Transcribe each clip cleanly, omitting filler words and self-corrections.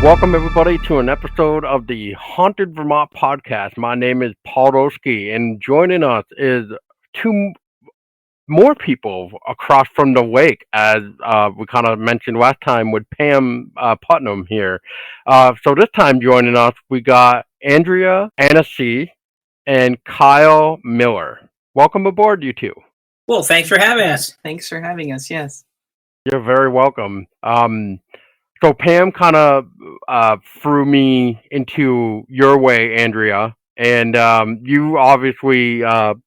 Welcome, everybody, to an episode of the Haunted Vermont podcast. My name is Paul Roski, and joining us is two more people across from the lake, as we kind of mentioned last time with Pam Putnam here. So this time joining us, we got Andrea, Anesi, and Kyle Miller. Welcome aboard, you two. Well, thanks for having us. Thanks for having us. Yes. You're very welcome. So Pam kind of threw me into your way, Andrea, and you obviously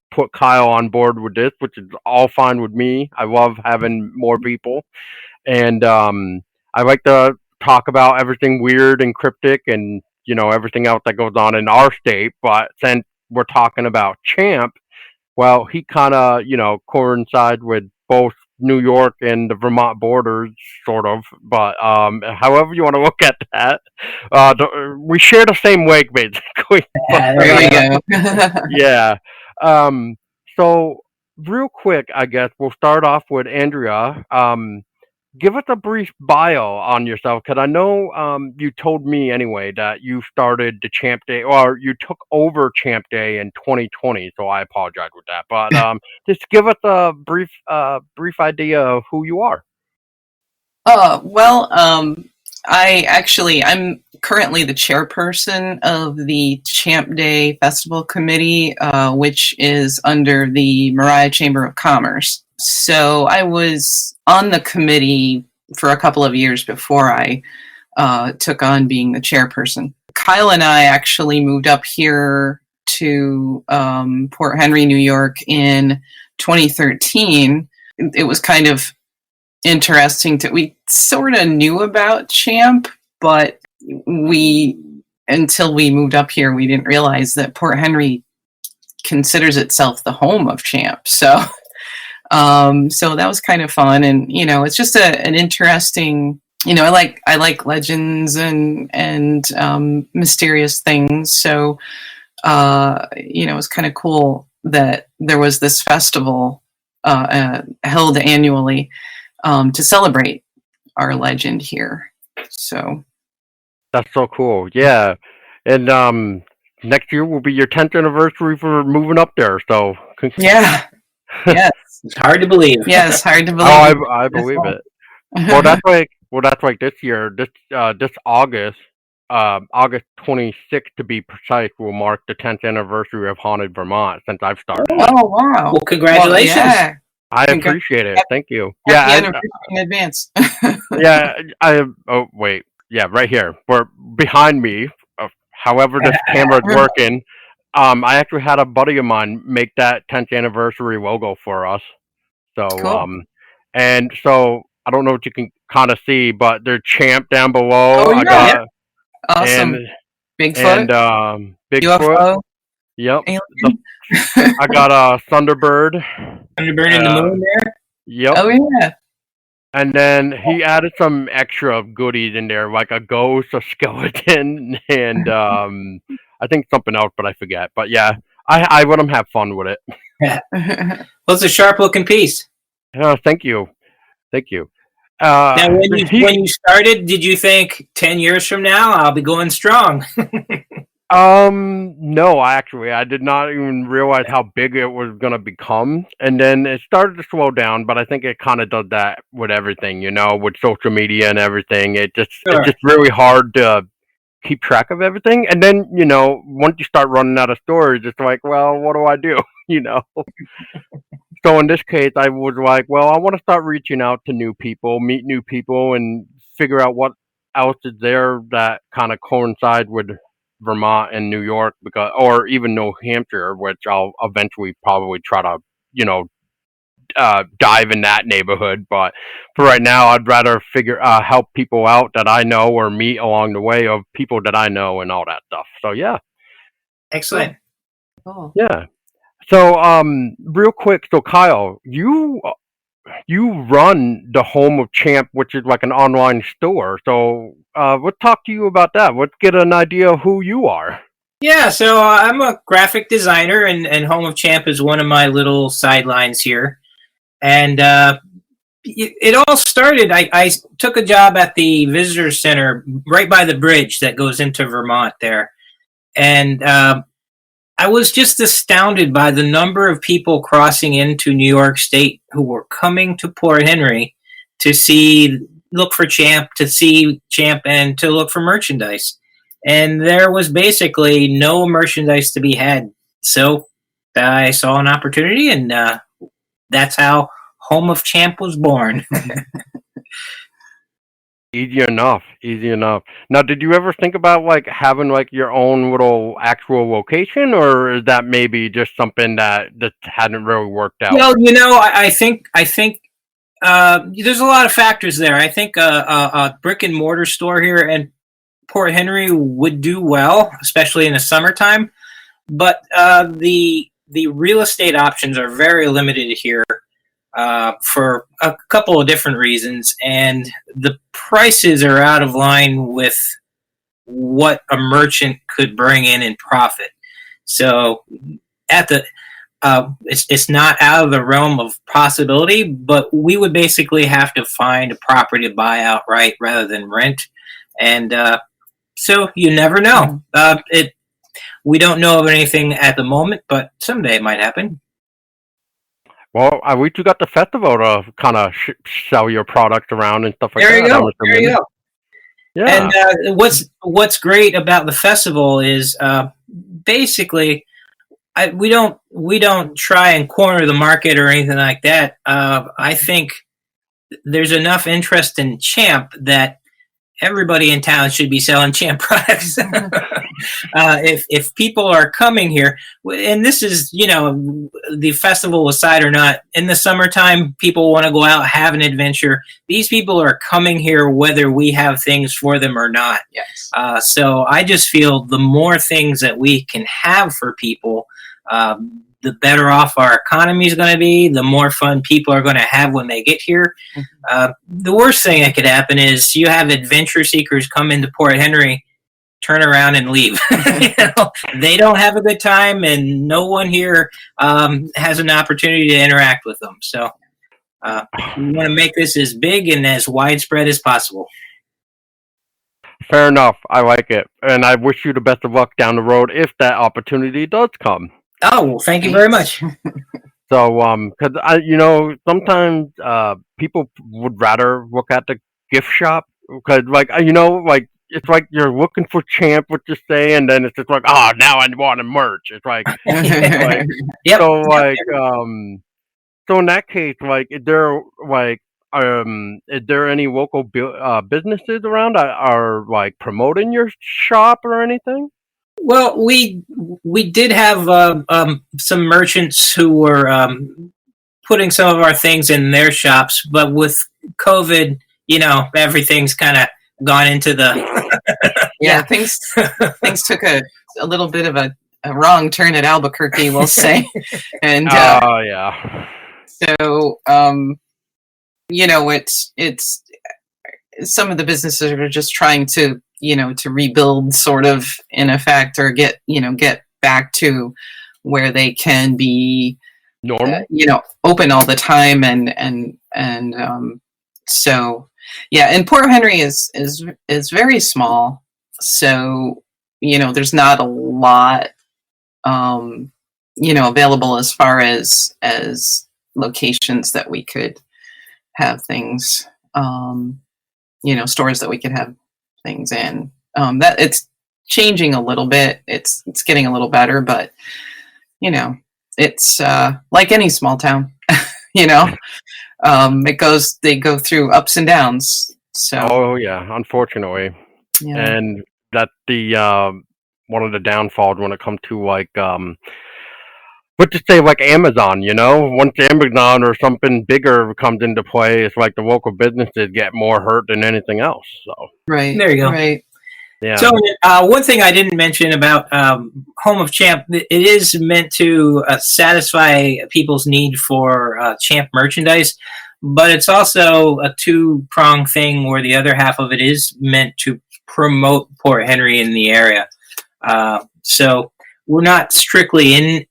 put Kyle on board with this, which is all fine with me. I love having more people, and I like to talk about everything weird and cryptic, and everything else that goes on in our state. But since we're talking about Champ, well, he kind of coincides with both New York and the Vermont borders, sort of. But however you want to look at that, we share the same lake, basically. Yeah, There we go. Yeah. So real quick, I guess we'll start off with Andrea. Give us a brief bio on yourself, because I know you told me anyway that you started the Champ Day, or you took over Champ Day in 2020. So I apologize with that, but just give us a brief idea of who you are. Well, I'm currently the chairperson of the Champ Day Festival Committee, which is under the Mariah Chamber of Commerce. So I was on the committee for a couple of years before I took on being the chairperson. Kyle and I actually moved up here to Port Henry, New York in 2013. It was kind of interesting we sort of knew about Champ, but until we moved up here, we didn't realize that Port Henry considers itself the home of Champ. So that was kind of fun, and it's just an interesting. I like legends and mysterious things. So it's kind of cool that there was this festival held annually to celebrate our legend here. So that's so cool. Yeah, and next year will be your 10th anniversary for moving up there. So yeah. Yes. It's hard to believe. Yes, hard to believe. Oh, I believe it. Well, that's like this year. This August, August 26th to be precise, will mark the 10th anniversary of Haunted Vermont since I've started. Oh wow! Well, congratulations. Well, yeah. I appreciate it. Thank you. Happy anniversary in advance. Yeah, oh wait, yeah, right here. We're behind me. However, this camera is working. I actually had a buddy of mine make that 10th anniversary logo for us. So, Cool. And so I don't know what you can kind of see, but there's Champ down below. Oh, yeah. I got Awesome. and Bigfoot. Bigfoot. UFO. Yep. Alien. I got a Thunderbird. Thunderbird in the moon there. Yep. Oh yeah. And then he added some extra goodies in there, like a ghost, a skeleton, and I think something else, but I forget. But yeah, I let him have fun with it. Well, it's a sharp looking piece. Thank you. Now, when you started, did you think 10 years from now I'll be going strong? No, I did not even realize how big it was gonna become, and then it started to slow down. But I think it kind of does that with everything, with social media and everything. It's just really hard to keep track of everything. And then once you start running out of stories, it's like, well, what do I do? So in this case, I was like, well, I want to start reaching out to new people, meet new people, and figure out what else is there that kind of coincide with Vermont and New York, or even New Hampshire, which I'll eventually probably try to, dive in that neighborhood. But for right now, I'd rather help people out that I know, or meet along the way of people that I know and all that stuff. So yeah. Excellent. Cool. Yeah. So real quick, so Kyle, you run the Home of Champ, which is like an online store. So let's talk to you about that. Let's get an idea of who you are. Yeah, so I'm a graphic designer, and Home of Champ is one of my little sidelines here. And it all started. I took a job at the visitor center right by the bridge that goes into Vermont there, and I was just astounded by the number of people crossing into New York State who were coming to Port Henry to look for Champ, to see Champ, and to look for merchandise. And there was basically no merchandise to be had. So I saw an opportunity, and that's how Home of Champ was born. Easy enough. Now, did you ever think about like having like your own little actual location, or is that maybe just something that hadn't really worked out? Well, I think there's a lot of factors there. I think a brick and mortar store here in Port Henry would do well, especially in the summertime. But the real estate options are very limited here for a couple of different reasons, and the prices are out of line with what a merchant could bring in profit. So it's not out of the realm of possibility, but we would basically have to find a property to buy outright rather than rent. And so you never know. We don't know of anything at the moment, but someday it might happen. Well, at least you got the festival to kind of sell your product around and stuff like There that. There you go. Yeah. And what's great about the festival is basically we don't try and corner the market or anything like that. I think there's enough interest in Champ that everybody in town should be selling Champ products. If people are coming here, and this is, the festival aside or not, in the summertime, people want to go out, have an adventure. These people are coming here whether we have things for them or not. Yes. So I just feel the more things that we can have for people, the better off our economy is going to be, the more fun people are going to have when they get here. The worst thing that could happen is you have adventure seekers come into Port Henry, turn around and leave. They don't have a good time, and no one here has an opportunity to interact with them. So we want to make this as big and as widespread as possible. Fair enough. I like it. And I wish you the best of luck down the road if that opportunity does come. Oh, well, thank you very much. So, because sometimes people would rather look at the gift shop because, it's like you're looking for Champ, what you say, and then it's just like, now I want a merch. It's like, Yep. So in that case, is there any local businesses around that are like promoting your shop or anything? Well, we did have some merchants who were putting some of our things in their shops, but with COVID, everything's kind of gone into the things took a little bit of a wrong turn at Albuquerque, we'll say. And so it's some of the businesses are just trying to to rebuild, sort of, in effect, or get back to where they can be normal, open all the time, and so and Port Henry is very small, so there's not a lot available as far as locations that we could have things, stores that we could have things in. That it's changing a little bit. It's getting a little better, but it's like any small town. They go through ups and downs. So unfortunately, and that's the one of the downfalls when it comes to like Amazon. Once Amazon or something bigger comes into play, it's like the local businesses get more hurt than anything else. So right there you go. Right. Yeah. So one thing I didn't mention about Home of Champ, it is meant to satisfy people's need for Champ merchandise, but it's also a two-pronged thing where the other half of it is meant to promote Port Henry in the area. So we're not strictly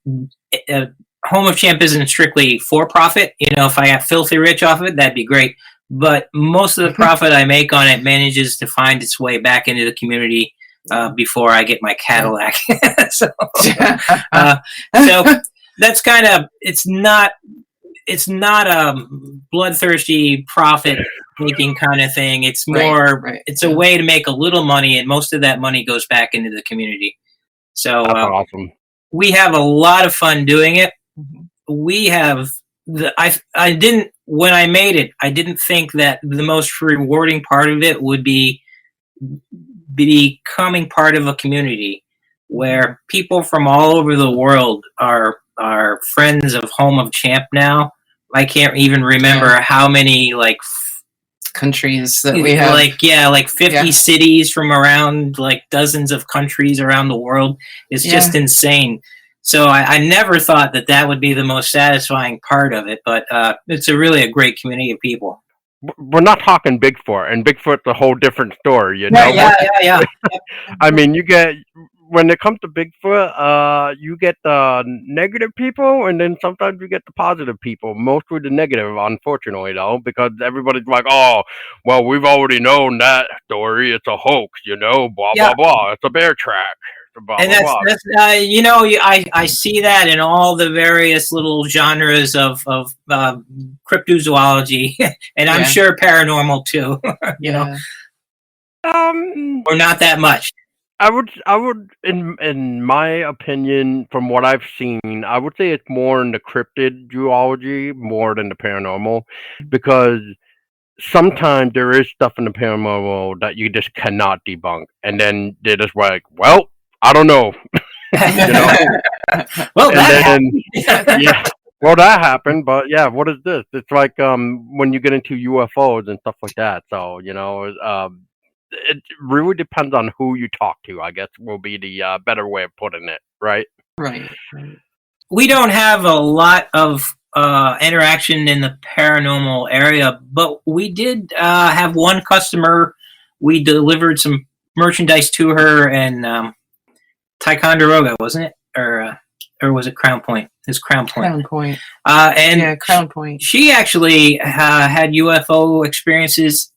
Home of Champ isn't strictly for profit. If I got filthy rich off of it, that'd be great. But most of the profit I make on it manages to find its way back into the community before I get my Cadillac. so, so that's kind of it's not a bloodthirsty profit making kind of thing. It's more it's a way to make a little money, and most of that money goes back into the community. So that's awesome. We have a lot of fun doing it. We have I didn't when I made it, I didn't think that the most rewarding part of it would be becoming part of a community where people from all over the world are friends of Home of Champ now. I can't even remember how many countries that we have. 50 cities from around dozens of countries around the world. It's just insane. So I never thought that would be the most satisfying part of it, but it's really a great community of people. We're not talking Bigfoot, and Bigfoot's a whole different story, you know? Yeah. I mean, when it comes to Bigfoot, you get the negative people, and then sometimes you get the positive people. Mostly the negative, unfortunately, though, because everybody's like, "Oh, well, we've already known that story. It's a hoax, blah blah blah. It's a bear track." Blah, and blah, that's I see that in all the various little genres of cryptozoology, and I'm sure paranormal too. Or not that much. I would, in my opinion, from what I've seen, I would say it's more in the cryptid zoology more than the paranormal, because sometimes there is stuff in the paranormal that you just cannot debunk, and then they're just like, well, I don't know. Well, that happened. Well, that happened, but what is this? It's like when you get into UFOs and stuff like that. So it really depends on who you talk to, I guess, will be the better way of putting it, right? Right. We don't have a lot of interaction in the paranormal area, but we did have one customer. We delivered some merchandise to her, and Ticonderoga, wasn't it? Or was it Crown Point? It's Crown Point. Crown Point. Crown Point. She actually had UFO experiences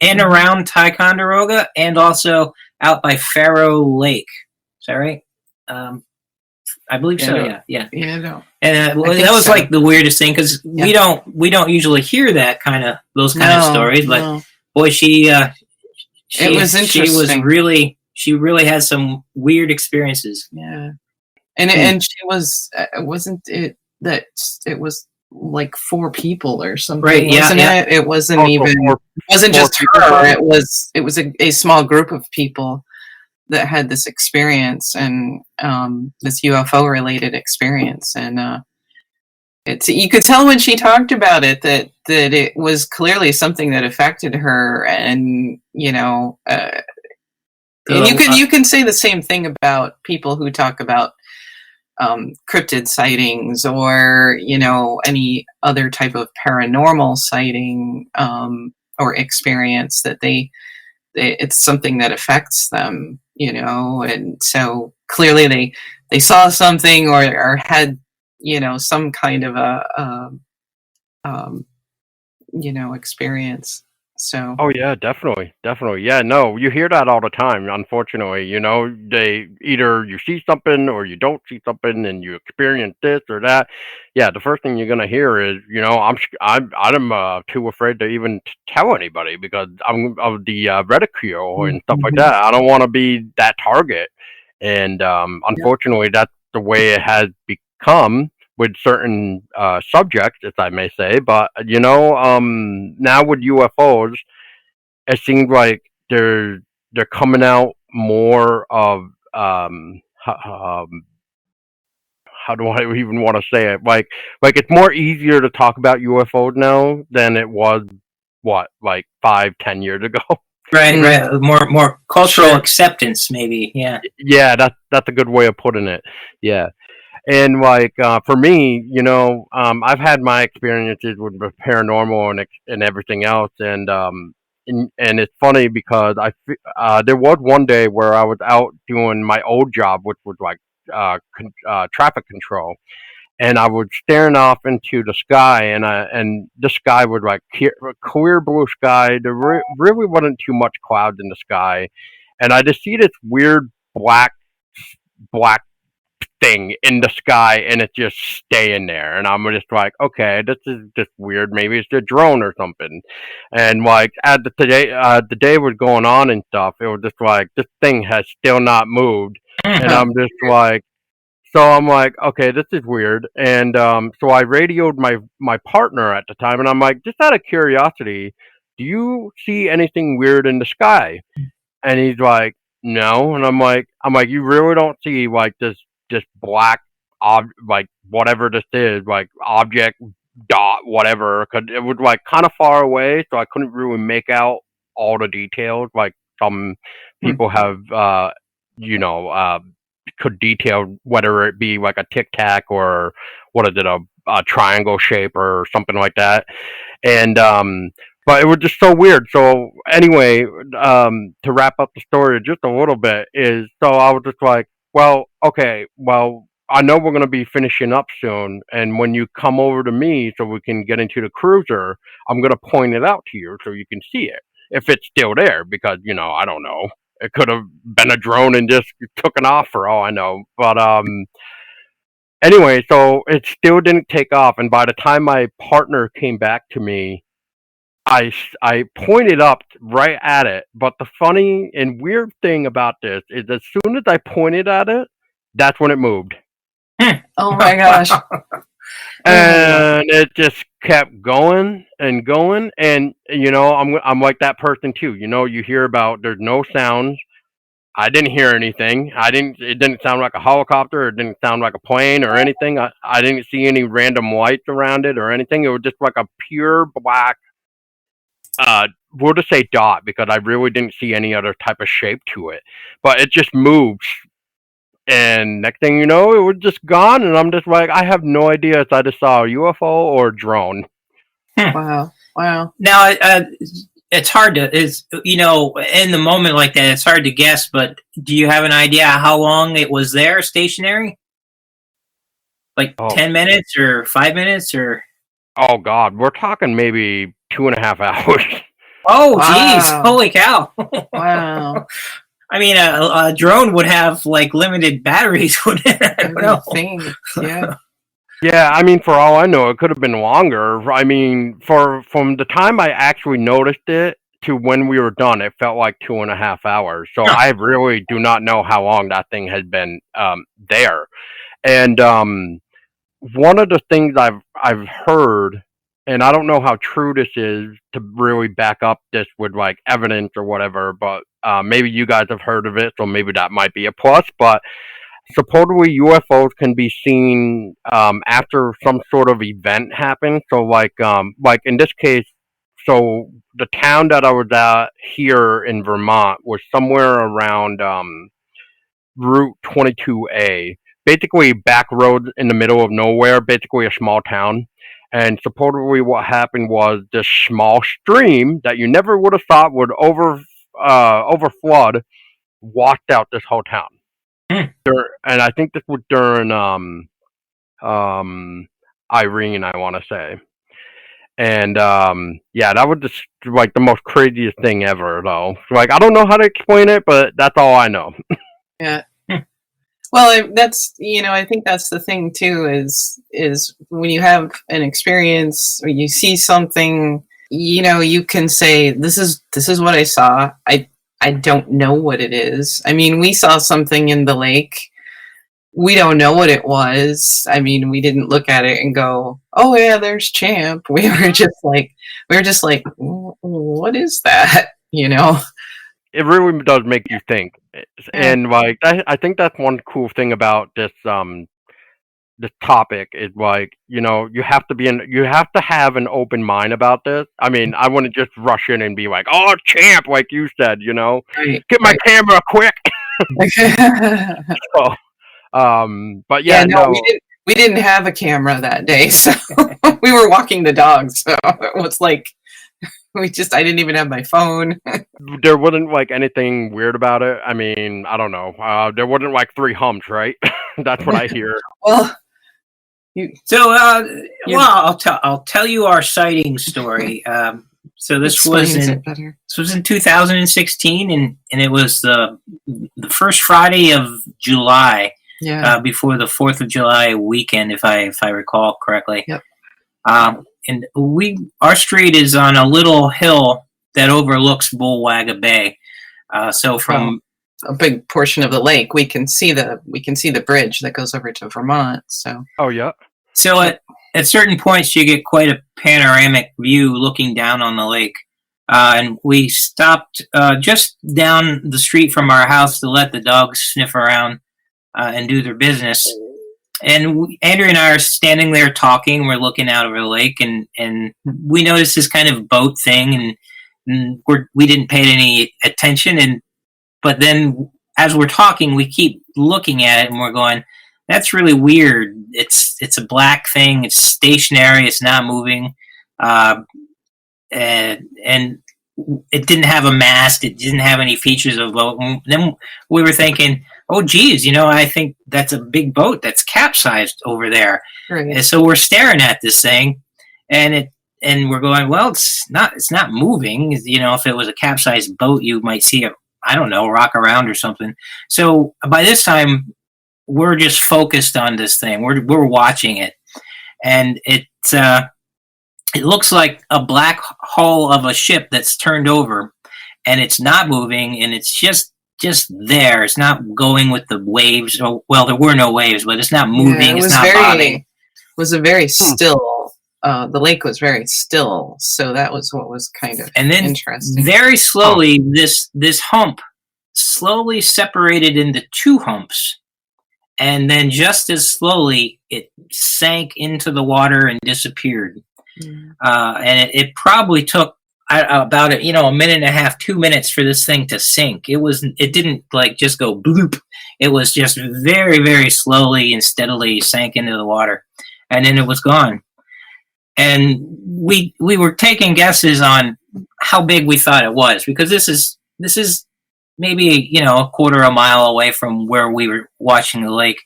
in around Ticonderoga and also out by Faro Lake. Is that right? I believe so. Yeah. No. And that was like the weirdest thing because we don't usually hear those kind of stories. But boy, it was interesting. She really had some weird experiences. Yeah. And she was wasn't it that it was like 4 people or something, right? Wasn't it? It wasn't it wasn't just her. It was a small group of people that had this experience and this UFO related experience, and you could tell when she talked about it that it was clearly something that affected her, and and you can say the same thing about people who talk about cryptid sightings or any other type of paranormal sighting or experience that it's something that affects them, and so clearly they saw something or had some kind of a experience. So definitely no, you hear that all the time, unfortunately. They either you see something or you don't see something and you experience this or that. The first thing you're gonna hear is I'm too afraid to even tell anybody because I'm of the ridicule and stuff like that. I don't want to be that target, and unfortunately that's the way it has become with certain subjects, if I may say. But now with UFOs, it seems like they're coming out more of how do I even want to say it? Like it's more easier to talk about UFOs now than it was 5-10 years ago. Right. More cultural acceptance, maybe. Yeah, that's a good way of putting it. Yeah. And for me, I've had my experiences with the paranormal and everything else, and it's funny because there was one day where I was out doing my old job, which was traffic control, and I was staring off into the sky, and the sky was like clear blue sky. There really wasn't too much clouds in the sky, and I just see this weird black thing in the sky, and it's just staying there. And I'm just like, okay, this is just weird. Maybe it's a drone or something. And like as the day was going on and stuff, it was just like this thing has still not moved, and I'm just like. So I'm like, okay, this is weird, and so I radioed my partner at the time, and I'm like, just out of curiosity, do you see anything weird in the sky? And he's like, no, and I'm like, you really don't see like this black like whatever this is, like object dot whatever, because it was like kind of far away, so I couldn't really make out all the details. Like some people have, you know, could detail whether it be like a tic tac or what is it, a triangle shape or something like that, and but it was just so weird. So anyway, to wrap up the story just a little bit is so I was just like, well, okay, well, I know we're gonna be finishing up soon, and when you come over to me so we can get into the cruiser, I'm gonna point it out to you so you can see it if it's still there, because I don't know. It could have been a drone and just took it off for all I know. But anyway, so it still didn't take off, and by the time my partner came back to me, I pointed up right at it. But the funny and weird thing about this is, as soon as I pointed at it, that's when it moved, Oh my gosh. and it just kept going and going. And I'm like that person too. You hear about there's no sounds. I didn't hear anything. It didn't sound like a helicopter. It didn't sound like a plane or anything. I didn't see any random lights around it or anything. It was just like a pure black, we'll just say dot, because I really didn't see any other type of shape to it. But it just moves, and next thing you know, it was just gone. And I'm just like, I have no idea if I just saw a UFO or a drone. Wow. Now, it's hard to in the moment like that, it's hard to guess. But do you have an idea how long it was there, stationary? Like 10 minutes or 5 minutes or? Oh God, we're talking maybe 2.5 hours. Oh, geez! Holy cow! Wow. I mean, a drone would have like limited batteries, wouldn't it? I don't know. Yeah. Yeah, I mean, for all I know, it could have been longer. I mean, from the time I actually noticed it to when we were done, it felt like 2.5 hours. So I really do not know how long that thing has been there. And one of the things I've heard, and I don't know how true this is to really back up this with like evidence or whatever, but maybe you guys have heard of it, so maybe that might be a plus. But supposedly UFOs can be seen after some sort of event happens. So like in this case, so the town that I was at here in Vermont was somewhere around Route 22A, basically back roads in the middle of nowhere, basically a small town. And supposedly what happened was this small stream that you never would have thought would over flood washed out this whole town. And I think this was during Irene, I want to say. And yeah, that was just like the most craziest thing ever, though. Like, I don't know how to explain it, but that's all I know. Yeah. Well, that's I think that's the thing too, is when you have an experience or you see something, you can say, this is what I saw. I don't know what it is. I mean, we saw something in the lake. We don't know what it was. I mean, we didn't look at it and go, "Oh yeah, there's Champ." We were just like, "What is that?" It really does make you think. And like I think that's one cool thing about this topic is, like, you have to have an open mind about this. I mean, I wouldn't just rush in and be like, "Oh, Champ," like you said, Right, get my camera quick. So, but yeah, no, no, we didn't have a camera that day, so we were walking the dogs. So it was like I didn't even have my phone. there wasn't like anything weird about it. I mean, I don't know. There wasn't like three humps, right? That's what I hear. Well, So, I'll tell you our sighting story. So this was in 2016, and it was the first Friday of July, before the 4th of July weekend, if I recall correctly. Yep. And our street is on a little hill that overlooks Bullwagga Bay. So from a big portion of the lake, we can see the bridge that goes over to Vermont. So. Oh yeah. So at certain points, you get quite a panoramic view looking down on the lake. And we stopped just down the street from our house to let the dogs sniff around and do their business. And Andrea and I are standing there talking. We're looking out over the lake, and we noticed this kind of boat thing, and we didn't pay any attention. But then as we're talking, we keep looking at it, and we're going, that's really weird. It's a black thing. It's stationary. It's not moving. And it didn't have a mast. It didn't have any features of a boat. And then we were thinking, oh, geez, I think that's a big boat that's capsized over there. Right. And so we're staring at this thing, and we're going, well, it's not moving. If it was a capsized boat, you might see it, I don't know, rock around or something. So by this time, we're just focused on this thing. We're watching it, and it looks like a black hull of a ship that's turned over, and it's not moving, and it's just there. It's not going with the waves. Well, there were no waves, but it's not moving. It's not bobbing. It was a very still. The lake was very still, so that was what was kind of interesting. Very slowly, this hump slowly separated into two humps. And then just as slowly, it sank into the water and disappeared. And it probably took about a minute and a half, 2 minutes for this thing to sink. It didn't like just go bloop. It was just very, very slowly and steadily sank into the water, and then it was gone. And we were taking guesses on how big we thought it was, because this is maybe a quarter of a mile away from where we were watching the lake.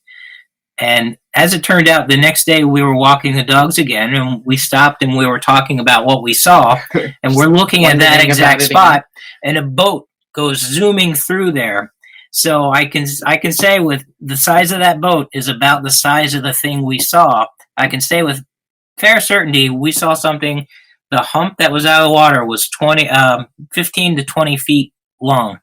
And as it turned out, the next day we were walking the dogs again, and we stopped and we were talking about what we saw, and we're looking at that exact spot, and a boat goes zooming through there. So I can say with the size of that boat is about the size of the thing we saw. I can say with fair certainty we saw something. The hump that was out of the water was 15 to 20 feet long.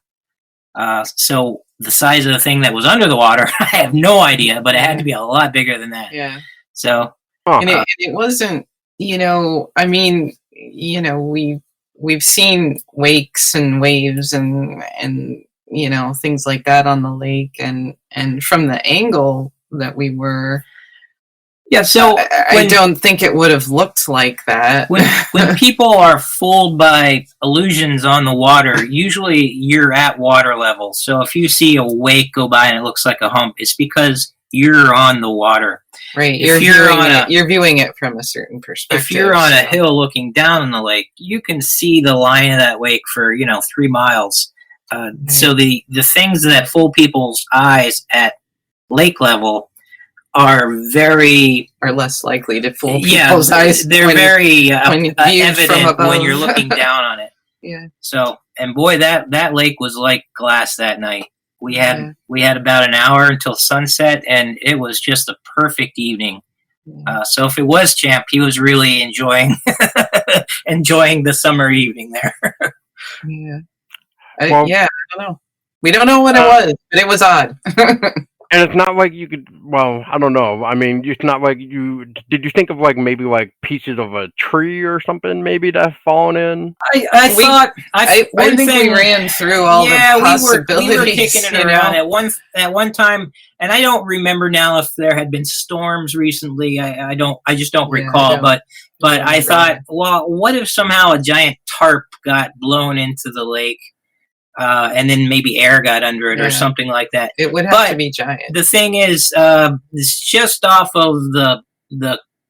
So the size of the thing that was under the water, I have no idea, but it had to be a lot bigger than that. Yeah. So, and it wasn't, we've seen wakes and waves and things like that on the lake, and from the angle that we were. Yeah, so I don't think it would have looked like that. When people are fooled by illusions on the water, usually you're at water level. So if you see a wake go by and it looks like a hump, it's because you're on the water. Right. You're viewing it from a certain perspective. If you're on a hill looking down on the lake, you can see the line of that wake for 3 miles. Right. So the things that fool people's eyes at lake level are less likely to fool people's eyes. They're very evident when you're looking down on it. Yeah. So, and boy, that lake was like glass that night. We had about an hour until sunset, and it was just a perfect evening. So if it was Champ, he was really enjoying the summer evening there. Yeah. I don't know. We don't know what it was, but it was odd. And it's not like you could. Well, I don't know. I mean, it's not like you. Did you think of maybe pieces of a tree or something maybe that have fallen in? I think we ran through all the possibilities. We were kicking it around at one time, and I don't remember now if there had been storms recently. I just don't recall. But I thought, well, what if somehow a giant tarp got blown into the lake? And then maybe air got under it or something like that. It would have to be giant. The thing is, it's just off of the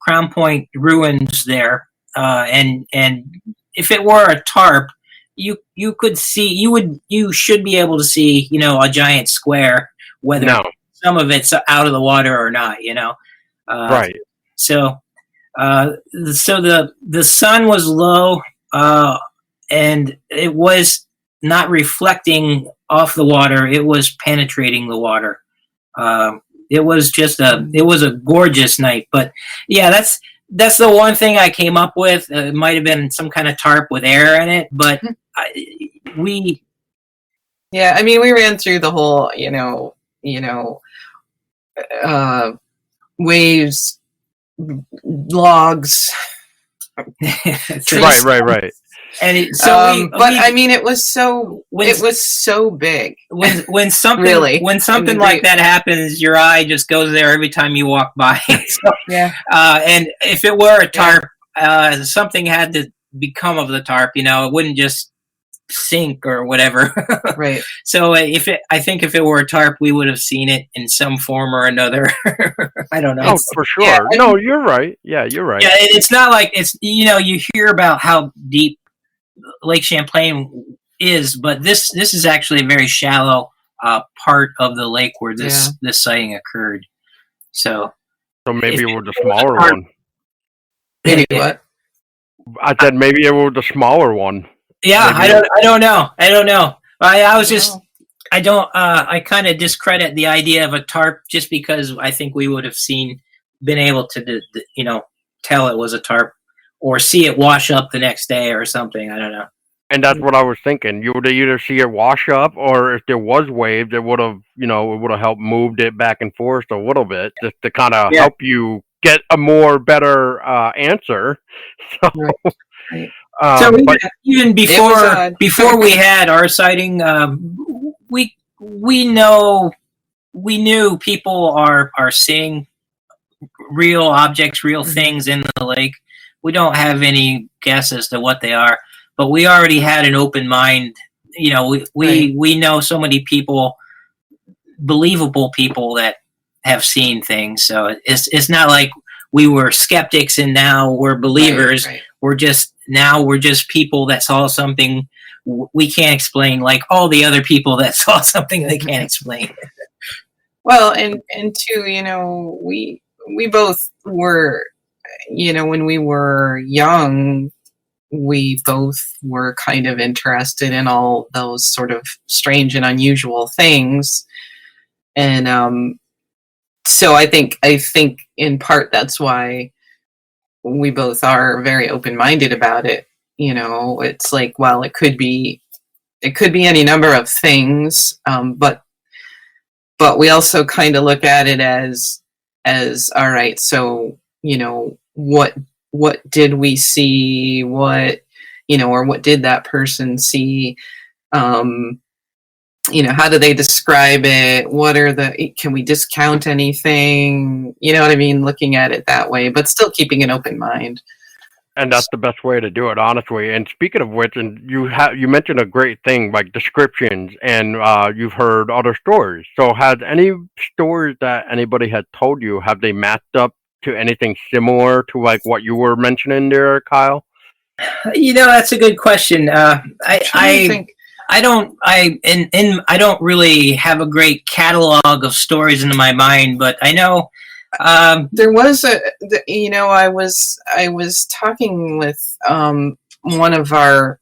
Crown Point ruins there, and if it were a tarp, you could see you should be able to see a giant square, whether some of it's out of the water or not. Right. So, the sun was low, and it was not reflecting off the water; it was penetrating the water. It was a gorgeous night. But yeah, that's the one thing I came up with. It might have been some kind of tarp with air in it, but we. Yeah, I mean, we ran through the whole, waves, logs, trees. Right. And I mean, it was so big. When something really, when something like that happens, your eye just goes there every time you walk by. So, yeah. And if it were a tarp, something had to become of the tarp. It wouldn't just sink or whatever. Right. So I think if it were a tarp, we would have seen it in some form or another. I don't know. Oh, for sure. Yeah, no, you're right. Yeah, you're right. Yeah, it's not like it's you hear about how deep Lake Champlain is, but this is actually a very shallow part of the lake where this sighting occurred. So maybe it was the smaller one. Maybe what? I said maybe it was the smaller one. Yeah, I don't know. I was just I kind of discredit the idea of a tarp just because I think we would have been able to tell it was a tarp or see it wash up the next day or something. I don't know. And that's what I was thinking. You would either see it wash up, or if there was waves, it would have helped moved it back and forth a little bit just to kind of help you get a better answer. So. Right. Even before we had our sighting, we knew people are seeing real objects, real things in the lake. We don't have any guess as to what they are, but we already had an open mind. We know so many people, believable people that have seen things. So it's not like we were skeptics and now we're believers. Right. We're just people that saw something we can't explain, like all the other people that saw something they can't explain. Well, and too, we both were, when we were young, we both were kind of interested in all those sort of strange and unusual things. And so I think in part that's why we both are very open-minded about it. It's like, well, it could be any number of things, but we also kind of look at it as all right. So what did we see? What or what did that person see? How do they describe it? Can we discount anything? You know what I mean? Looking at it that way, but still keeping an open mind. And that's the best way to do it, honestly. And speaking of which, and you mentioned a great thing like descriptions, and you've heard other stories. So, has any stories that anybody had told you, have they matched up to anything similar to like what you were mentioning there, Kyle? That's a good question. I don't really have a great catalog of stories in my mind, but I know there was I was talking with one of our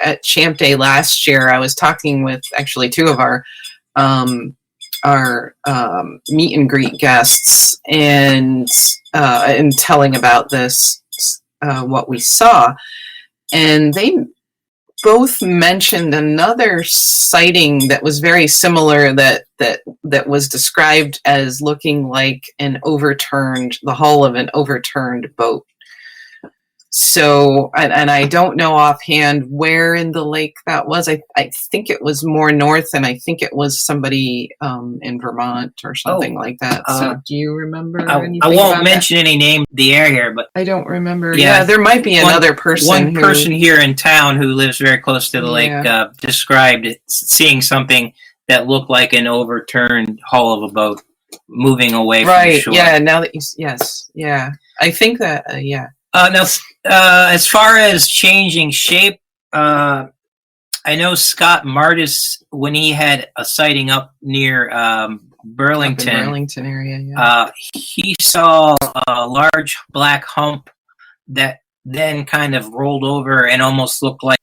at Champ Day last year. I was talking with actually two of our meet and greet guests and telling about this what we saw, and they both mentioned another sighting that was very similar that was described as looking like the hull of an overturned boat. So, and I don't know offhand where in the lake that was. I think it was more north, and I think it was somebody in Vermont or something like that. So, do you remember anything I won't mention any name of the area here, but I don't remember. Yeah, there might be another person. One person here in town who lives very close to the lake described seeing something that looked like an overturned hull of a boat moving away from the shore. Yeah. Now that I think that Now, as far as changing shape, I know Scott Martis, when he had a sighting up near Burlington. Up in Burlington area, yeah. He saw a large black hump that then kind of rolled over and almost looked like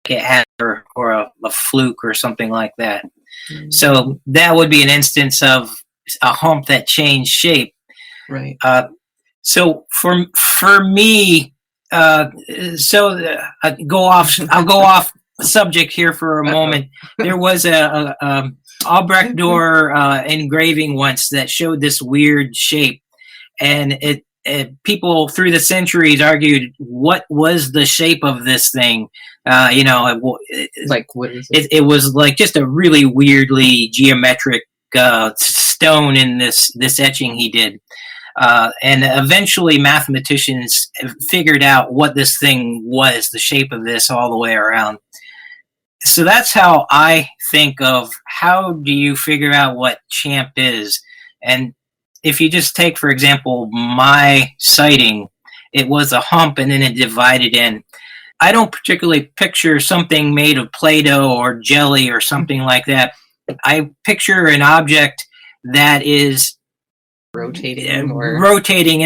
it had or a fluke or something like that. Mm-hmm. So that would be an instance of a hump that changed shape. Right. So for me, I'll go off subject here for a moment. There was a Albrecht door engraving once that showed this weird shape, and it people through the centuries argued what was the shape of this thing. Like what is it? It was like just a really weirdly geometric stone in this etching he did. And eventually mathematicians figured out what this thing was, the shape of this all the way around. So that's how I think of how do you figure out what champ is. And if you just take, for example, my sighting, it was a hump and then it divided in. I don't particularly picture something made of Play-Doh or jelly or something like that. I picture an object that is rotating in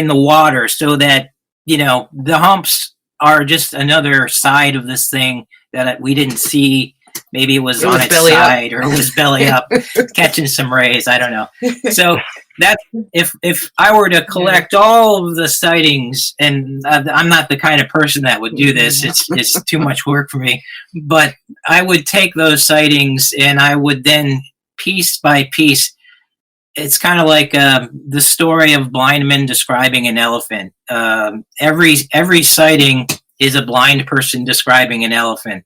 the water, so that the humps are just another side of this thing that we didn't see. Maybe it was on its side or it was belly up, catching some rays. I don't know. So that's if I were to collect all of the sightings, and I'm not the kind of person that would do this. It's too much work for me. But I would take those sightings and I would then piece by piece. It's kind of like the story of blind men describing an elephant. Every sighting is a blind person describing an elephant.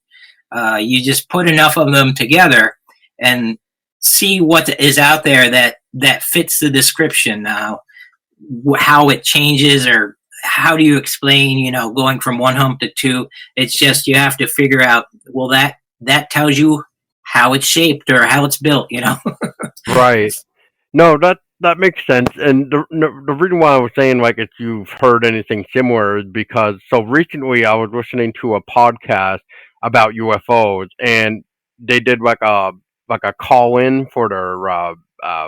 You just put enough of them together and see what is out there that fits the description. How it changes, or how do you explain, going from one hump to two? It's just you have to figure out, well, that tells you how it's shaped or how it's built, Right. No, that makes sense. And the reason why I was saying, like, if you've heard anything similar is because so recently I was listening to a podcast about UFOs, and they did like a call in for their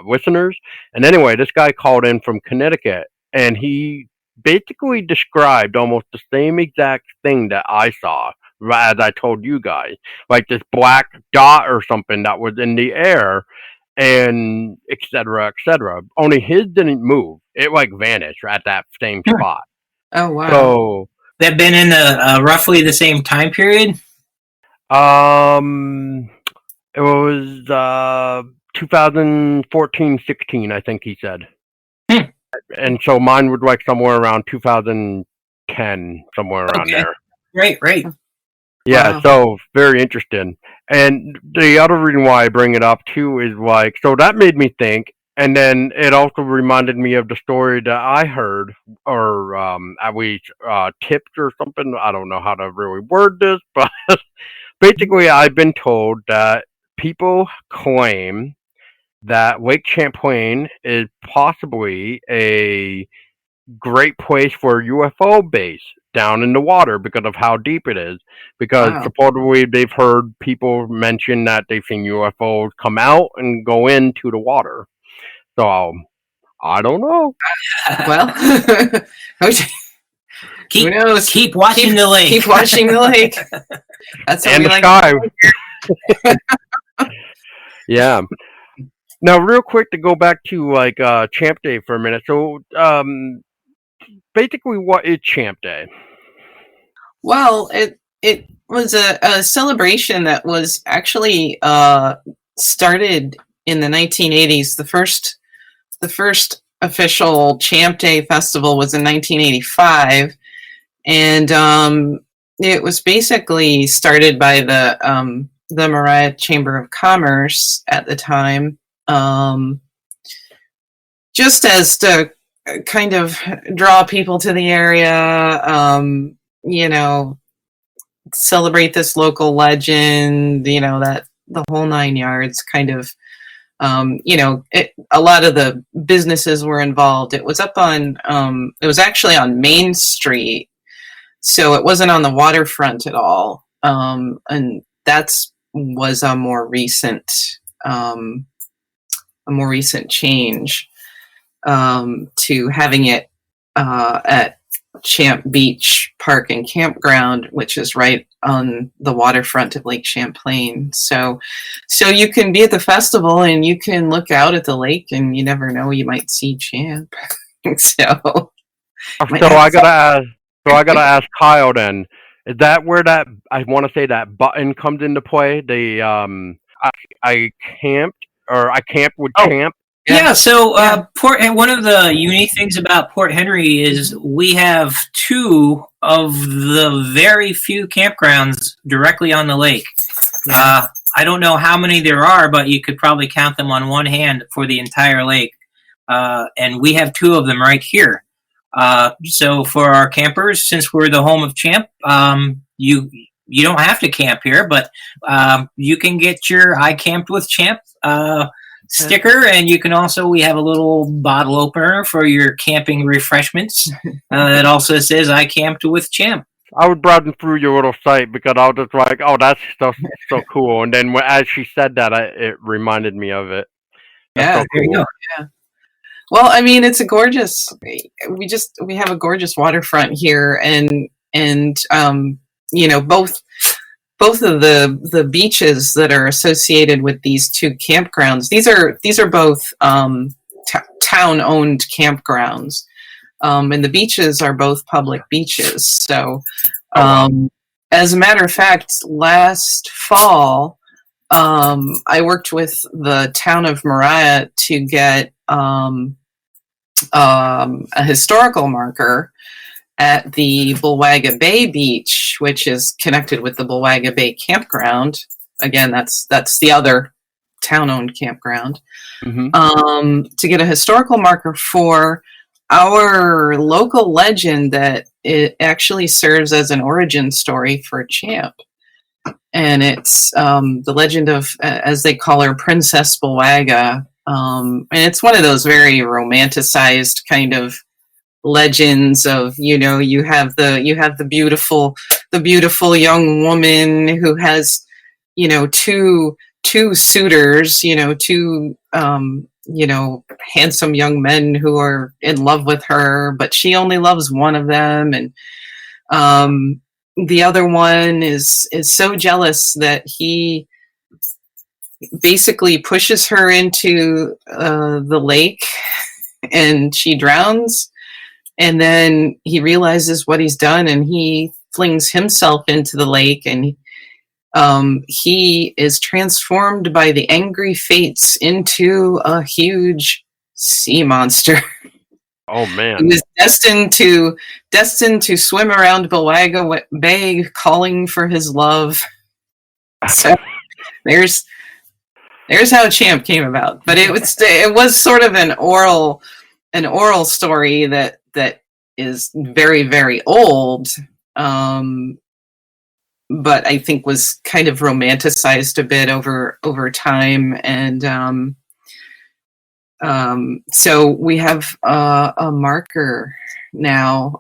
listeners. And anyway, this guy called in from Connecticut, and he basically described almost the same exact thing that I saw, as I told you guys, like this black dot or something that was in the air, and et cetera, only his didn't move. It like vanished at that same spot. Oh wow. So they've been in roughly the same time period. It was 2014-16, I think he said. And so mine was like somewhere around 2010, somewhere around there. Right. Yeah, wow. So very interesting. And the other reason why I bring it up too is like, so that made me think, and then it also reminded me of the story that I heard, or at least tipped or something. I don't know how to really word this, but basically I've been told that people claim that Lake Champlain is possibly a great place for a UFO base down in the water because of how deep it is. Because supposedly they've heard people mention that they've seen UFOs come out and go into the water. So I don't know. Well, who knows? Keep watching the lake. Keep watching the lake. That's what and we the like. sky. Yeah. Now, real quick to go back to like Champ Day for a minute. So, basically, what is Champ Day? Well, it was a celebration that was actually started in the 1980s. The first official Champ Day festival was in 1985, and it was basically started by the Mariah Chamber of Commerce at the time, just as to kind of draw people to the area, celebrate this local legend, that the whole nine yards kind of, a lot of the businesses were involved. It was up on, it was actually on Main Street, so it wasn't on the waterfront at all. And was a more recent more recent change to having it at Champ Beach Park and Campground, which is right on the waterfront of Lake Champlain. So you can be at the festival and you can look out at the lake, and you never know, you might see Champ. So I gotta ask Kyle then. Is that where that I want to say that button comes into play? The I camped or I camped with Champ. Yeah, so and one of the unique things about Port Henry is we have two of the very few campgrounds directly on the lake. I don't know how many there are, but you could probably count them on one hand for the entire lake. And we have two of them right here. So for our campers, since we're the home of Champ, you don't have to camp here, but you can get your I Camped with Champ sticker, and you can also, we have a little bottle opener for your camping refreshments that also says I Camped with Champ. I was browsing through your little site because I was just like, oh, that's so cool. And then as she said that, it reminded me of it. That's so cool. There you go. Yeah. Well, I mean, it's a gorgeous. We have a gorgeous waterfront here, and you know, both of the beaches that are associated with these two campgrounds. These are both town-owned campgrounds, and the beaches are both public beaches. So, as a matter of fact, last fall, I worked with the town of Mariah to get a historical marker at the Bulwaga Bay Beach, which is connected with the Bulwaga Bay Campground. Again, that's the other town-owned campground. Mm-hmm. To get a historical marker for our local legend that it actually serves as an origin story for Champ. And it's the legend of, as they call her, Princess Bulwaga. And it's one of those very romanticized kind of legends of, you know, you have the beautiful young woman who has, you know, two suitors, you know, two you know, handsome young men who are in love with her, but she only loves one of them, and the other one is so jealous that he basically pushes her into the lake, and she drowns. And then he realizes what he's done, and he flings himself into the lake, and he is transformed by the angry fates into a huge sea monster. Oh man! He was destined to swim around Bulwaga Bay, calling for his love. So there's how Champ came about. But it was sort of an oral story that is very, very old, but I think was kind of romanticized a bit over time. And so we have a marker now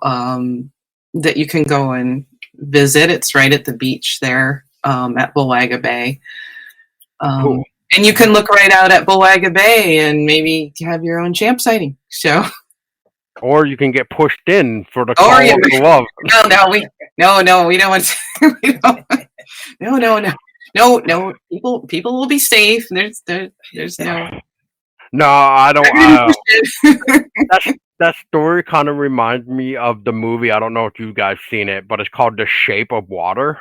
that you can go and visit. It's right at the beach there at Bulwaga Bay. Cool. And you can look right out at Bulwaga Bay and maybe have your own Champ sighting. So, or you can get pushed in for the call of the love. No, we don't want to. No. People will be safe. There's no. No, I don't. That story kind of reminds me of the movie. I don't know if you guys seen it, but it's called The Shape of Water.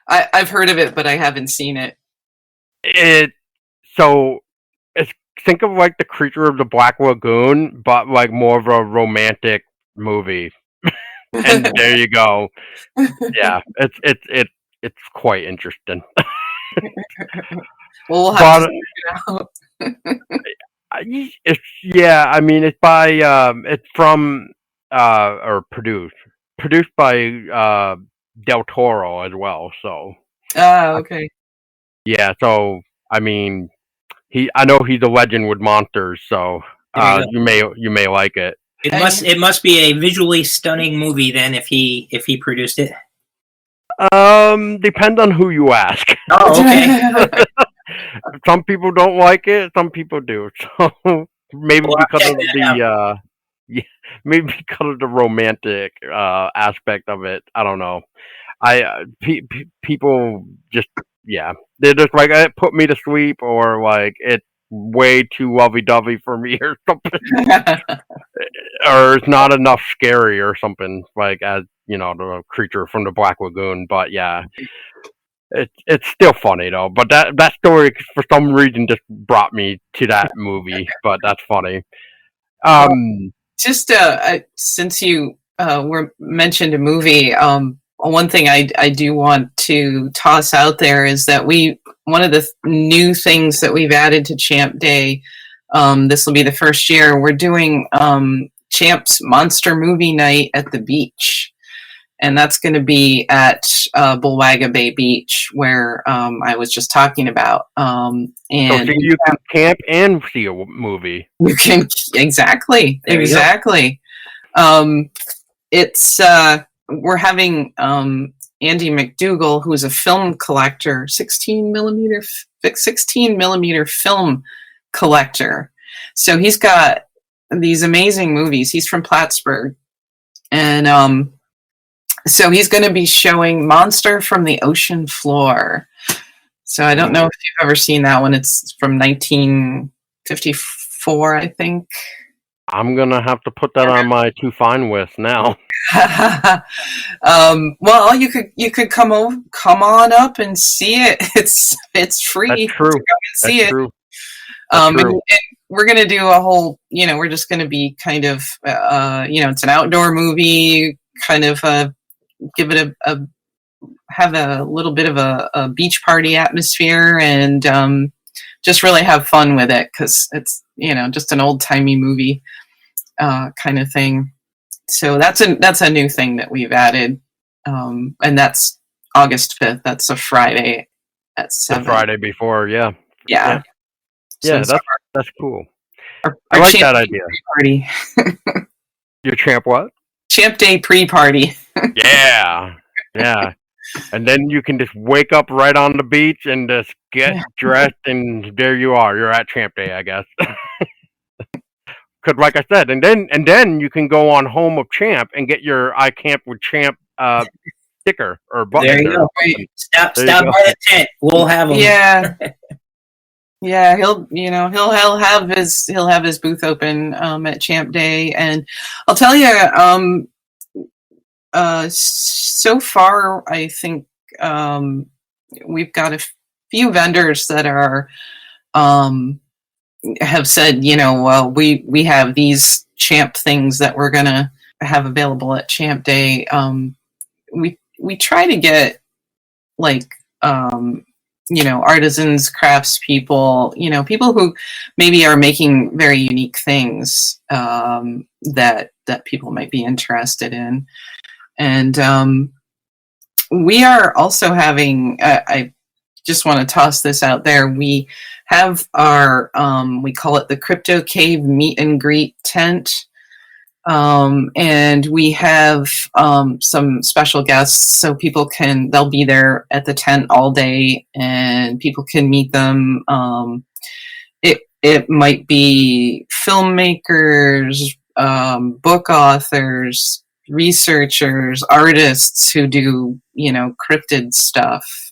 I've heard of it, but I haven't seen it. Think of like The Creature of the Black Lagoon, but like more of a romantic movie. And there you go. Yeah, it's quite interesting. We'll have to check it out. I mean, it's by it's from or produced by Del Toro as well. So. Okay. Yeah, so I mean, I know he's a legend with monsters, so you may like it. It must be a visually stunning movie then if he produced it. Depends on who you ask. Oh, okay. some people don't like it, some people do. So maybe Well, I'll because check of that out. the yeah, maybe because of the romantic aspect of it. I don't know. People just yeah, they're just like it put me to sleep or like it's way too lovey dovey for me or something, or it's not enough scary or something like as the creature from the Black Lagoon. But yeah, it's still funny though. But that story for some reason just brought me to that movie. But that's funny. Well, Um, just since you were mentioned a movie, one thing I do want to toss out there is that one of the new things that we've added to Champ Day, this will be the first year, we're doing Champ's Monster Movie Night at the beach. And that's going to be at Bulwaga Bay Beach, where I was just talking about. so And you can camp and see a movie. you can exactly. There you go. It's we're having Andy McDougall, who's a film collector, 16 millimeter film collector. So he's got these amazing movies. He's from Plattsburgh, and so he's going to be showing Monster from the Ocean Floor. So I don't know if you've ever seen that one. It's from 1954, I think. I'm gonna have to put that on my to find list now. Well, you could come on up and see it. It's free That's true. to come and see That's it. true. That's true. And we're gonna do a whole. We're just gonna be kind of. It's an outdoor movie. Kind of give it have a little bit of a beach party atmosphere, and just really have fun with it because it's just an old timey movie kind of thing. So that's a new thing that we've added, and that's August 5th. That's a Friday at 7. The Friday before, yeah. Yeah. Yeah, So that's cool. our I like Champ that Day idea. pre-party. Your champ what? Champ Day pre-party. Yeah. Yeah. And then you can just wake up right on the beach and just get dressed, and there you are. You're at Champ Day, I guess. Because, like I said, and then you can go on Home of Champ and get your I Camp with Champ sticker or button. There you go. Stop There you by go. the tent. We'll have them. Yeah. Yeah, he'll have his booth open at Champ Day, and I'll tell you, so far I think we've got a few vendors that are have said, well, we have these Champ things that we're gonna have available at Champ Day. We try to get like artisans, craftspeople, people who maybe are making very unique things that people might be interested in. And we are also having, I just want to toss this out there. We have our, we call it the Crypto Cave Meet and Greet tent. And we have some special guests, so they'll be there at the tent all day, and people can meet them. It might be filmmakers, book authors, researchers, artists who do cryptid stuff.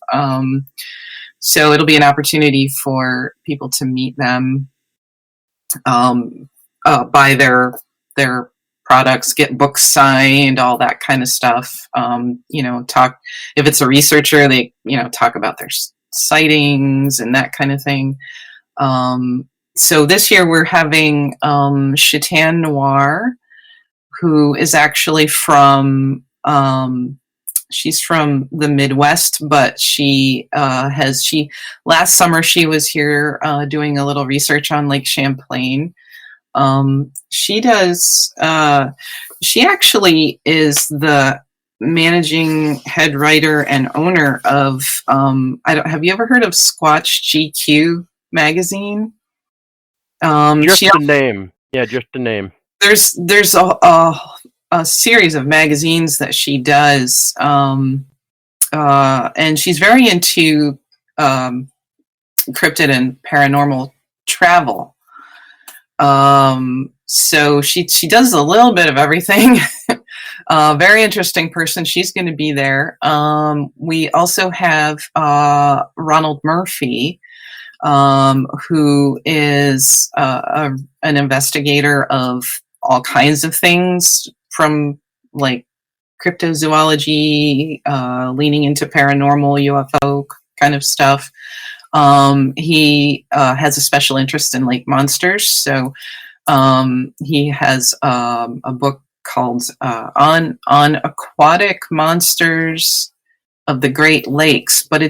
So it'll be an opportunity for people to meet them, buy their products, get books signed, all that kind of stuff. Talk, if it's a researcher, they talk about their sightings and that kind of thing. So this year we're having Chatan Noir, who is actually from she's from the Midwest, but she last summer she was here doing a little research on Lake Champlain. She actually is the managing head writer and owner of have you ever heard of Squatch GQ magazine? Just the name. Yeah, just the name. There's a series of magazines that she does, and she's very into cryptid and paranormal travel. So she does a little bit of everything. Very interesting person. She's going to be there. We also have Ronald Murphy, who is an investigator of all kinds of things, from like cryptozoology, leaning into paranormal, UFO kind of stuff. He has a special interest in lake monsters, so he has a book called on aquatic monsters of the Great Lakes. But he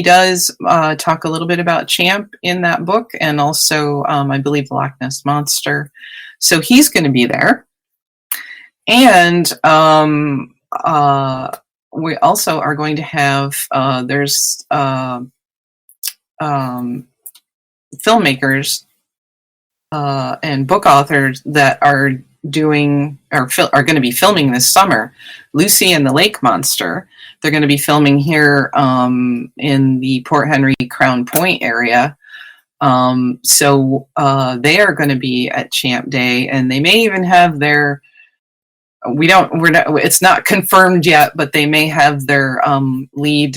does talk a little bit about Champ in that book, and also I believe the Loch Ness Monster. So he's going to be there, and we also are going to have there's filmmakers and book authors that are doing or are going to be filming this summer. Lucy and the Lake Monster. They're going to be filming here in the Port Henry Crown Point area. So they are going to be at Champ Day, and they may even have their. It's not confirmed yet, but they may have their lead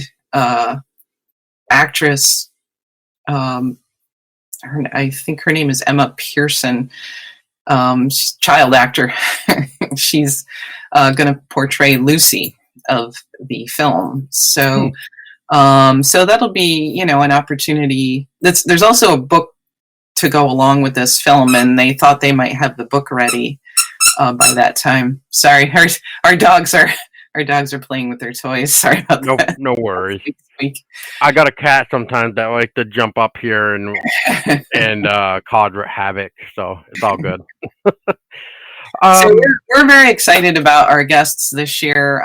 actress. I think her name is Emma Pearson. Child actor. She's going to portray Lucy of the film. So, so that'll be, an opportunity. There's also a book to go along with this film, and they thought they might have the book ready by that time. Sorry, our dogs are playing with their toys. Sorry about that. No worries. I got a cat sometimes that like to jump up here and cause havoc, so it's all good. So we're very excited about our guests this year.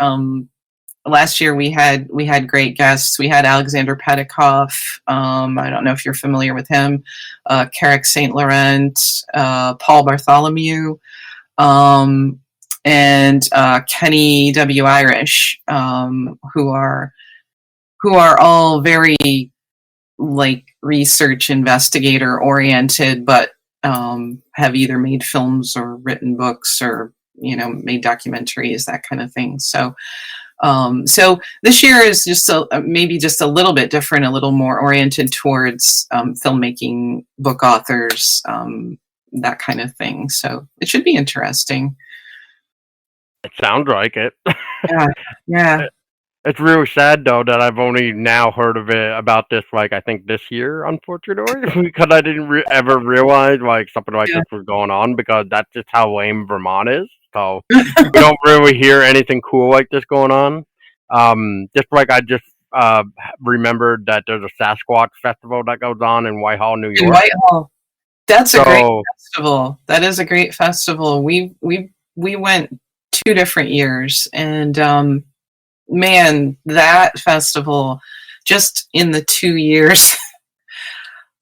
Last year we had great guests. We had Alexander Petikoff. I don't know if you're familiar with him. Carrick St. Laurent, Paul Bartholomew, and Kenny W. Irish, who are all very like research investigator oriented, but have either made films or written books or made documentaries, that kind of thing. So so this year is just maybe just a little bit different, a little more oriented towards filmmaking, book authors, that kind of thing. So it should be interesting. It sounds like it. Yeah. It's really sad though that I've only now heard of it about this, like I think this year, unfortunately, because I didn't ever realize like something like this was going on, because that's just how lame Vermont is. So we don't really hear anything cool like this going on. Just like I just remembered that there's a Sasquatch festival that goes on in Whitehall, New York. In Whitehall, that's a great festival. That is a great festival. We went 2 different years, and man, that festival just in the 2 years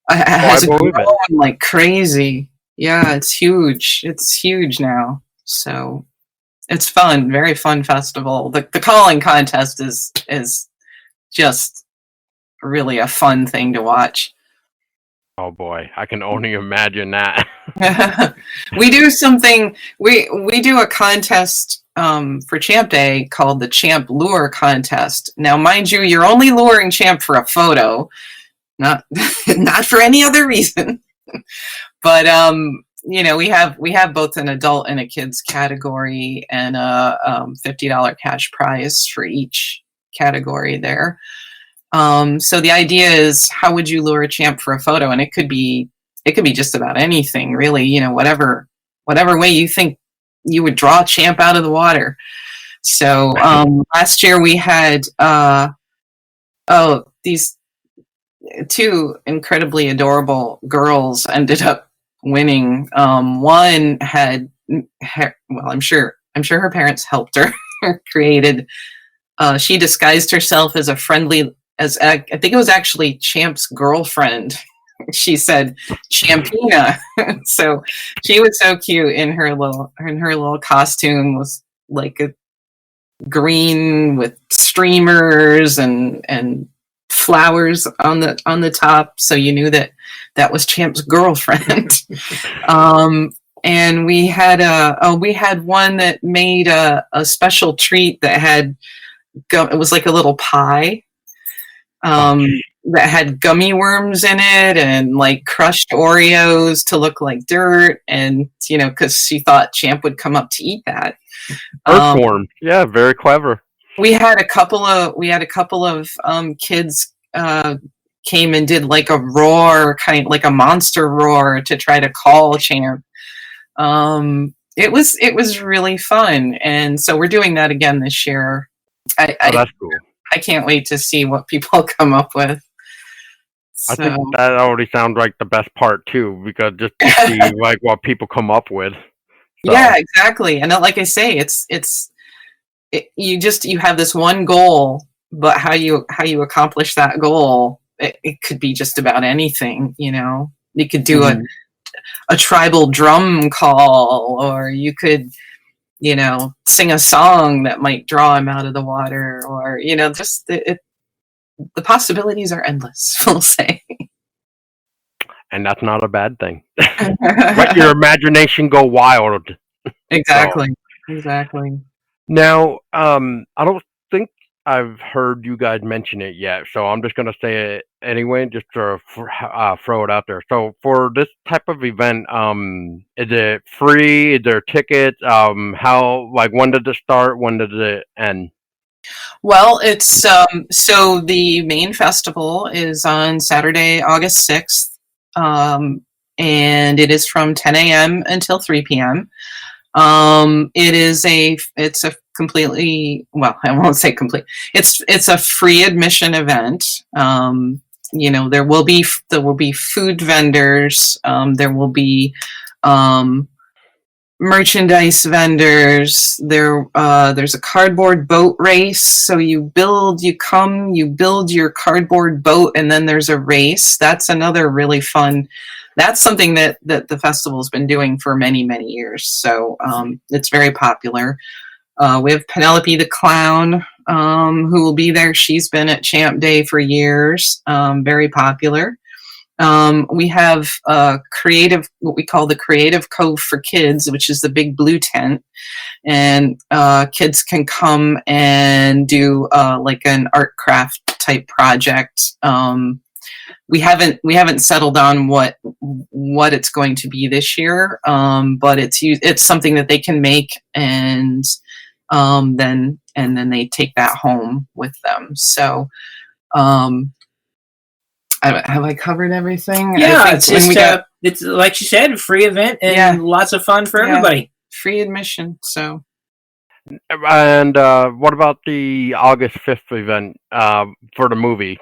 has grown like crazy. Yeah, it's huge. It's huge now. So it's fun, very fun festival. The calling contest is just really a fun thing to watch. Oh boy, I can only imagine that. We do something. We do a contest for Champ Day called the Champ Lure Contest. Now, mind you, you're only luring Champ for a photo, not for any other reason. But we have both an adult and a kids category, and a $50 cash prize for each category there. So the idea is, how would you lure a Champ for a photo? And it could be just about anything, really. Whatever way you think you would draw Champ out of the water. So last year we had these 2 incredibly adorable girls ended up winning. One had, well, I'm sure her parents helped her created. She disguised herself as I think it was actually Champ's girlfriend. She said Champina. So she was so cute in her little costume, was like a green with streamers and flowers on the top, so you knew that was Champ's girlfriend. And we had one that made a special treat that had it was like a little pie. That had gummy worms in it and like crushed Oreos to look like dirt, and because she thought Champ would come up to eat that. Earthworm, yeah, very clever. We had a couple of kids came and did like a roar, kind of like a monster roar, to try to call Champ. It was really fun, and so we're doing that again this year. That's cool. I can't wait to see what people come up with. I think that already sounds like the best part too, because just to see like what people come up with. So. Yeah, exactly. And like I say, you have this one goal, but how you accomplish that goal, it could be just about anything. You could do a tribal drum call, or you could sing a song that might draw him out of the water, or just the possibilities are endless, we'll say. And that's not a bad thing. Let your imagination go wild. Exactly. Exactly. Now, I don't think I've heard you guys mention it yet, so I'm just going to say it anyway, just to throw it out there. So for this type of event, is it free? Is there tickets? When does it start? When does it end? Well, it's so the main festival is on Saturday, August 6th, and it is from 10 a.m. until 3 p.m. It's a completely, well, I won't say complete. It's a free admission event. There will be food vendors. There will be merchandise vendors. There's a cardboard boat race. So you build your cardboard boat, and then there's a race. That's another really fun. That's something that the festival's been doing for many, many years. So it's very popular. We have Penelope the Clown, who will be there. She's been at Champ Day for years. Very popular. We have what we call the Creative Cove for Kids, which is the big blue tent, and kids can come and do like an art craft type project. We haven't settled on what it's going to be this year, but it's something that they can make, and then they take that home with them. So. Have I covered everything? Yeah, it's like you said, a free event and lots of fun for everybody. Free admission. So. And what about the August 5th event for the movie?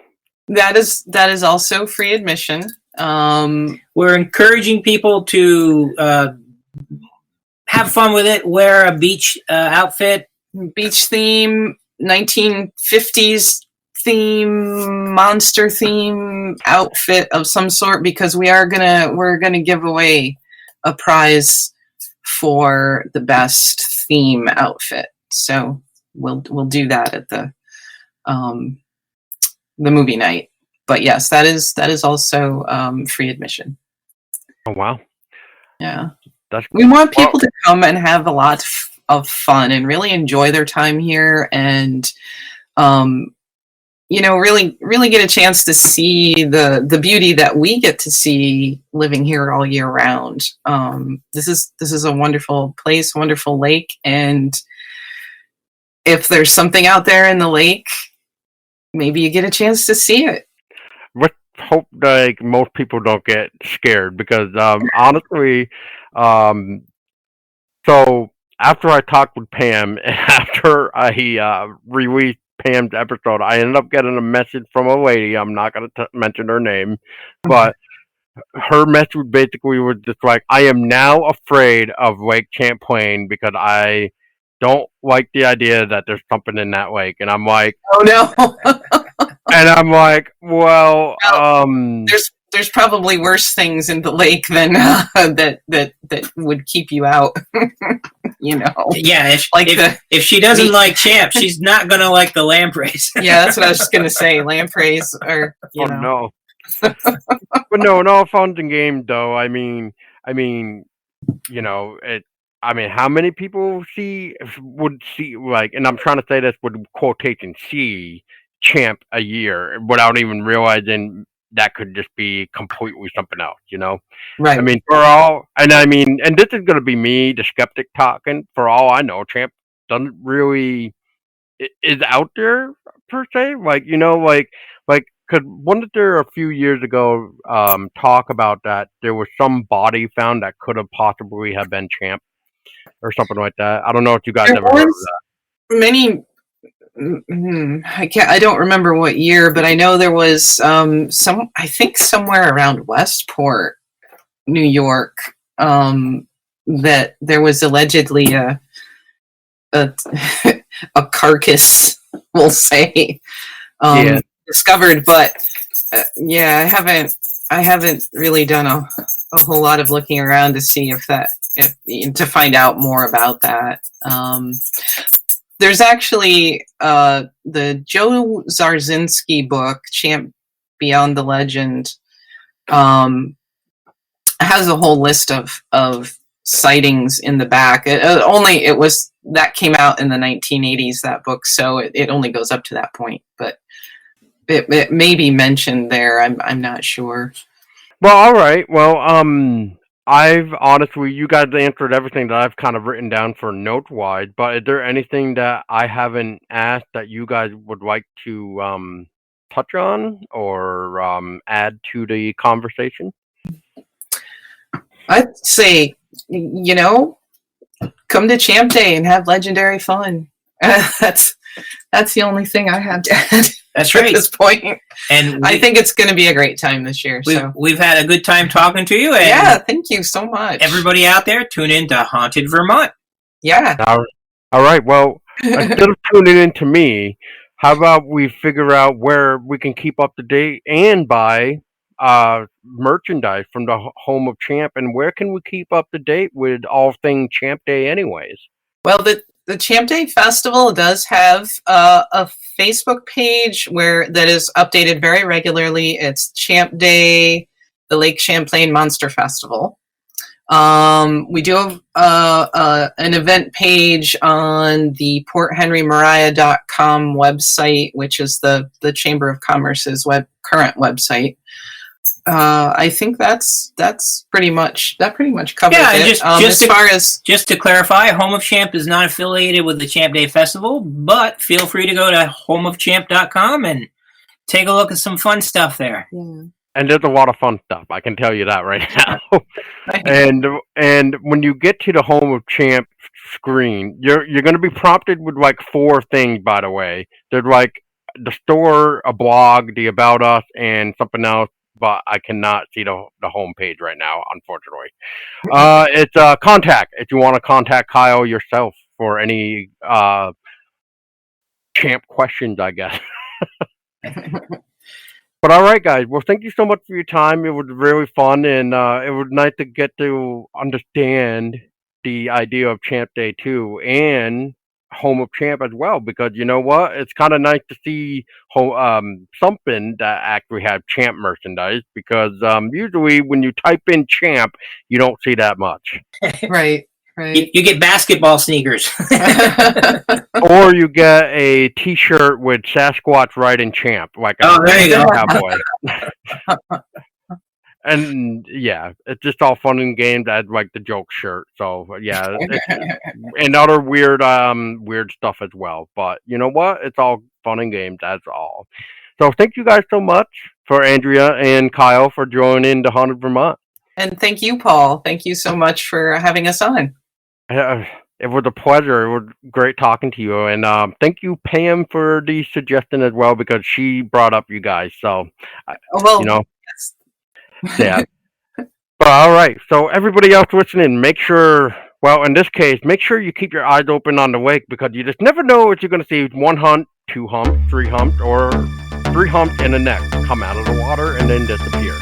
That is also free admission. We're encouraging people to have fun with it. Wear a beach outfit, beach theme, 1950s theme, monster theme outfit of some sort, because we're gonna give away a prize for the best theme outfit. So we'll do that at the movie night. But yes, that is also free admission. Oh wow! Yeah, we want people to come and have a lot of fun and really enjoy their time here, and really get a chance to see the beauty that we get to see living here all year round. This is a wonderful place, wonderful lake, and if there's something out there in the lake, maybe you get a chance to see it. Let's hope like most people don't get scared, because honestly, so after I talked with Pam and after I released Pam's episode, I ended up getting a message from a lady. I'm not going to mention her name, but her message basically was just like, I am now afraid of Lake Champlain because I don't like the idea that there's something in that lake. And I'm like, oh no. and I'm like, well, there's probably worse things in the lake than that would keep you out. Yeah, if she doesn't meat. like Champ, she's not gonna like the lampreys. Yeah, that's what I was just gonna say. Lampreys are, no. But no fun and games though. I mean, how many people would see, like, and I'm trying to say this with quotation, see Champ a year without even realizing that could just be completely something else, Right. I mean, and this is going to be me, the skeptic, talking. For all I know, Champ doesn't really is out there per se. Like, because wasn't there a few years ago talk about that there was some body found that could have possibly have been Champ or something like that? I don't know if you guys ever heard of that. Many. I don't remember what year, but I know there was I think somewhere around Westport, New York, that there was allegedly a carcass, we'll say, discovered. But I haven't really done a whole lot of looking around to see to find out more about that. There's actually the Joe Zarzinski book, Champ Beyond the Legend, has a whole list of sightings in the back. That came out in the 1980s, that book, so it only goes up to that point. But it may be mentioned there. I'm not sure. Well, all right. Well, I've honestly, you guys answered everything that I've kind of written down for note-wise, but is there anything that I haven't asked that you guys would like to touch on or add to the conversation? I'd say, come to Champ Day and have legendary fun. That's the only thing I have to add. That's right. At this point. And I think it's going to be a great time this year. We've had a good time talking to you. And yeah, thank you so much. Everybody out there, tune in to Haunted Vermont. Yeah. All right. Well, instead of tuning in to me, how about we figure out where we can keep up to date and buy merchandise from the home of Champ, and where can we keep up to date with all things Champ Day anyways? Well, the Champ Day Festival does have a Facebook page that is updated very regularly. It's Champ Day, the Lake Champlain Monster Festival. We do have an event page on the PortHenryMariah.com website, which is the Chamber of Commerce's current website. I think that's pretty much covers it. Just to clarify, Home of Champ is not affiliated with the Champ Day Festival, but feel free to go to homeofchamp.com and take a look at some fun stuff there. Yeah. And there's a lot of fun stuff, I can tell you that right now. And when you get to the Home of Champ screen, you're going to be prompted with like 4 things, by the way. There's like the store, a blog, the About Us, and something else, but I cannot see the home page right now, unfortunately. It's contact, if you want to contact Kyle yourself for any Champ questions, I guess. But all right, guys. Well, thank you so much for your time. It was really fun, and it was nice to get to understand the idea of Champ Day 2 and Home of Champ as well, because you know what? It's kind of nice to see something that actually have Champ merchandise, because usually when you type in Champ, you don't see that much. Right. You get basketball sneakers. Or you get a T-shirt with Sasquatch riding Champ, like there you go. cowboy. And yeah, it's just all fun and games as like the joke shirt. So yeah, and other weird stuff as well. But you know what? It's all fun and games. That's all. So thank you guys so much for Andrea and Kyle for joining the Haunted Vermont. And thank you, Paul. Thank you so much for having us on. It was a pleasure. It was great talking to you. And thank you, Pam, for the suggestion as well, because she brought up you guys. So, yeah. But all right. So everybody else listening, make sure, well, in this case, make sure you keep your eyes open on the wake, because you just never know what you're going to see. 1 hump, 2 humps, 3 humps, or 3 humps and a neck come out of the water and then disappear.